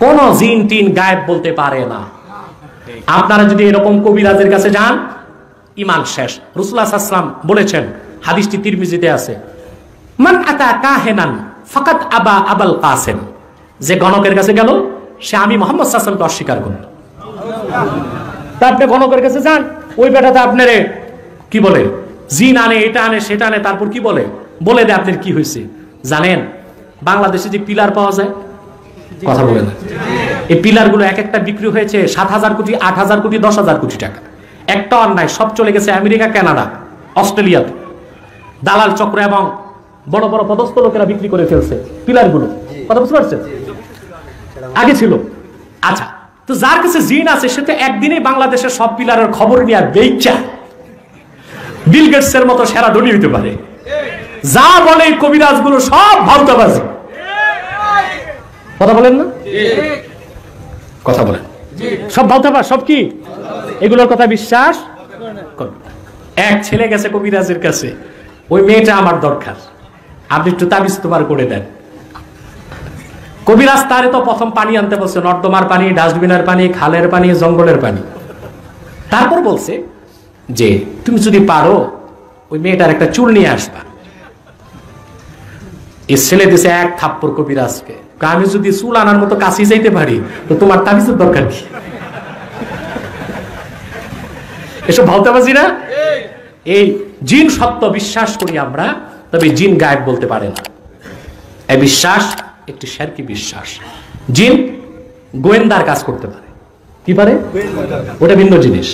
কোন জিন টিন গায়েব বলতে পারে না। আপনারা যদি এরকম কবিরাজের কাছে যান, ঈমান শেষ। রাসূলুল্লাহ সাল্লাল্লাহু আলাইহি ওয়াসাল্লাম বলেছেন, হাদিসটি তিরমিজিতে আছে, মান আতা কাহিনান ফাকাত আবা আবুল কাসিম, যে গণকের কাছে গেল সে আমি মুহাম্মদ সাল্লাল্লাহু আলাইহি ওয়াসাল্লামকে অস্বীকার করল। তা আপনি গণকের কাছে যান, ওই বেটাতে আপনারে কি বলে, জিন আনে, এটা আনে, সেটা আনে, তারপর কি বলে, বলে দেয় আপনার কি হয়েছে। জানেন বাংলাদেশে যে পিলার পাওয়া যায়, কথা বলে না, এই পিলার গুলো এক একটা বিক্রি হয়েছে 7,000 কোটি, 8,000 কোটি, 10,000 কোটি টাকা। একটা অন্যায়, সব চলে গেছে আমেরিকা, কানাডা, অস্ট্রেলিয়াতে। দালাল চক্র এবং বড় বড় পদস্থ লোকেরা বিক্রি করে ফেলছে পিলার গুলো, কথা বুঝতে পারছেন? আগে ছিল। আচ্ছা, তো যার কাছে জিন আছে সে তো একদিনেই বাংলাদেশের সব পিলারের খবর নিয়ে বেচা বিল গেটসের মতো সেরা ধনী হইতে পারে। যা বলে কবিরাজ গুলো সব ভাউতাবাজি, কথা বলেন না, কথা বলেন, সব ভাউতাবাজ, সব কি এগুলোর কথা বিশ্বাস করুন। এক ছেলে গেছে কবিরাজের কাছে, ওই মেয়েটা আমার দরকার, আপনি একটু তাবিজ তোমার করে দেন। কবিরাজ তারে তো প্রথম পানি আনতে বলছে, নর্দমার পানি, ডাস্টবিনের পানি, খালের পানি, জঙ্গলের পানি। তারপর বলছে যে তুমি যদি পারো ওই মেয়েটার একটা চুল নিয়ে আসবা। এই ছেলে দিছে এক থাপ্পড় কবিরাজকে, আমি যদি চুল আনার মতো কাছে যাইতে পারি তো তোমার তাবিজের দরকার কি? এসব ভাওতাবাজি না। এই জিন সত্য বিশ্বাস করি আমরা, তবে জিন গায়েব বলতে পারে না। এই বিশ্বাস একটি শিরকি বিশ্বাস। জিন গোয়েন্দার কাজ করতে পারে, কি পারে, ওটা ভিন্ন জিনিস।